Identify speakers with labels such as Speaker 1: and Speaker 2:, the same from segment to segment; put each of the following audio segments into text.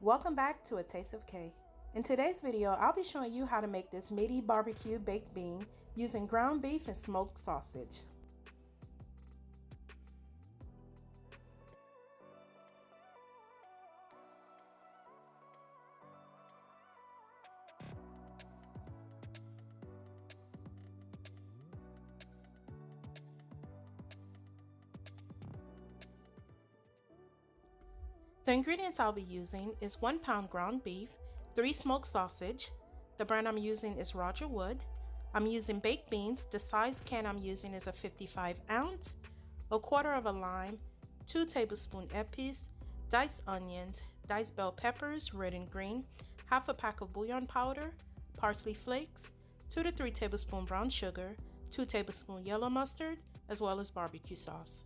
Speaker 1: Welcome back to A Taste of K. In today's video, I'll be showing you how to make this meaty barbecue baked bean using ground beef and smoked sausage. The ingredients I'll be using is 1 pound ground beef, 3 smoked sausage. The brand I'm using is Roger Wood. I'm using baked beans. The size can I'm using is a 55 ounce, a quarter of a lime, 2 tablespoon épices, diced onions, diced bell peppers, red and green, half a pack of bouillon powder, parsley flakes, 2 to 3 tablespoon brown sugar, 2 tablespoon yellow mustard, as well as barbecue sauce.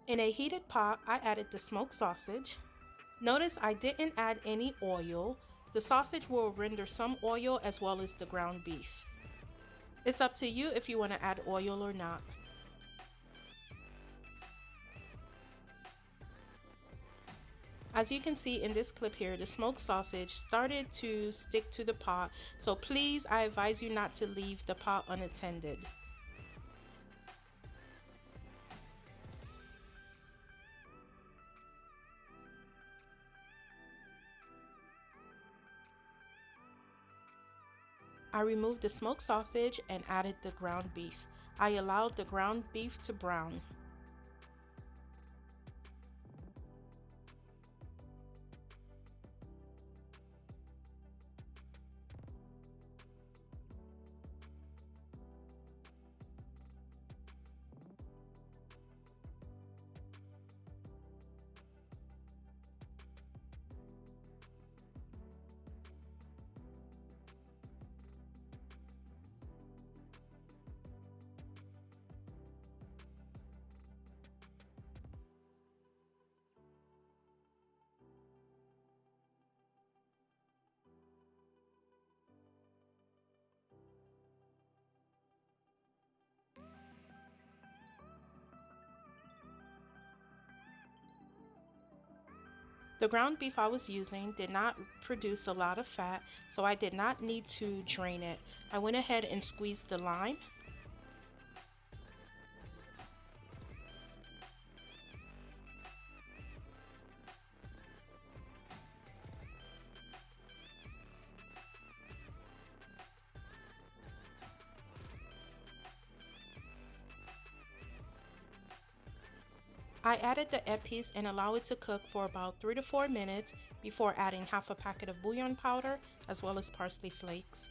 Speaker 1: In a heated pot, I added the smoked sausage. Notice I didn't add any oil. The sausage will render some oil as well as the ground beef. It's up to you if you want to add oil or not. As you can see in this clip here, the smoked sausage started to stick to the pot, so please, I advise you not to leave the pot unattended. I removed the smoked sausage and added the ground beef. I allowed the ground beef to brown. The ground beef I was using did not produce a lot of fat, so I did not need to drain it. I went ahead and squeezed the lime. I added the épices and allow it to cook for about 3 to 4 minutes before adding half a packet of bouillon powder as well as parsley flakes.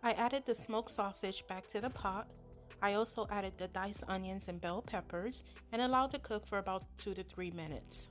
Speaker 1: I added the smoked sausage back to the pot. I also added the diced onions and bell peppers and allowed it to cook for about 2 to 3 minutes.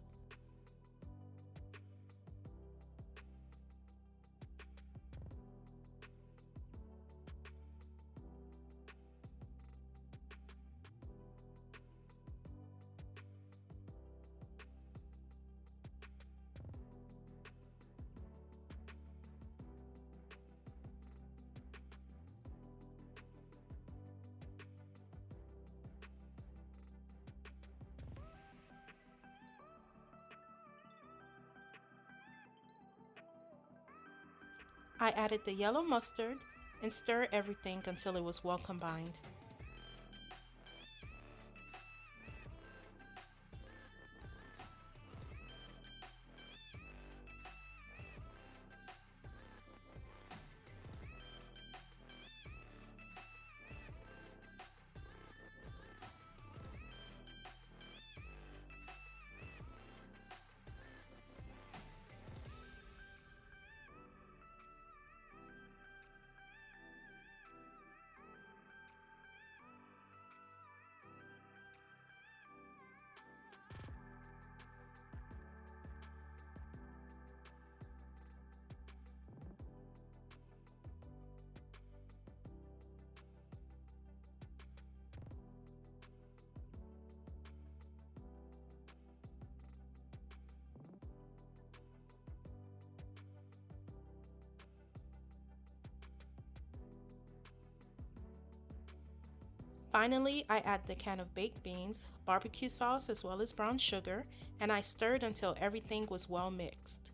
Speaker 1: I added the yellow mustard and stir everything until it was well combined. Finally, I add the can of baked beans, barbecue sauce, as well as brown sugar, and I stirred until everything was well mixed.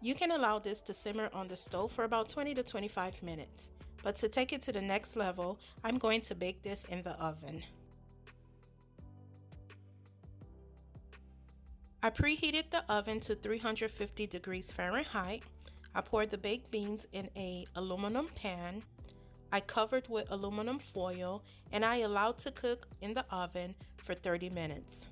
Speaker 1: You can allow this to simmer on the stove for about 20 to 25 minutes. But to take it to the next level, I'm going to bake this in the oven. I preheated the oven to 350 degrees Fahrenheit. I poured the baked beans in an aluminum pan. I covered with aluminum foil and I allowed to cook in the oven for 30 minutes.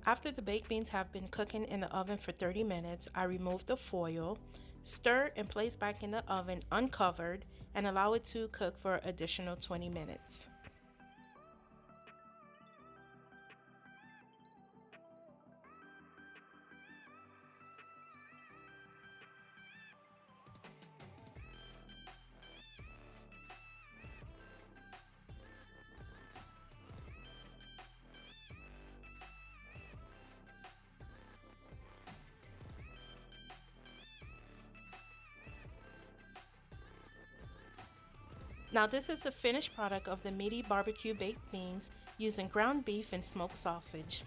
Speaker 1: After the baked beans have been cooking in the oven for 30 minutes, I remove the foil, stir and place back in the oven uncovered, and allow it to cook for an additional 20 minutes. Now this is the finished product of the meaty barbecue baked beans using ground beef and smoked sausage.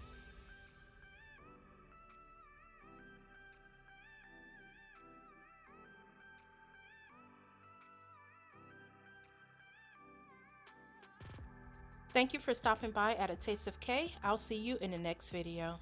Speaker 1: Thank you for stopping by at ATasteOfK. I'll see you in the next video.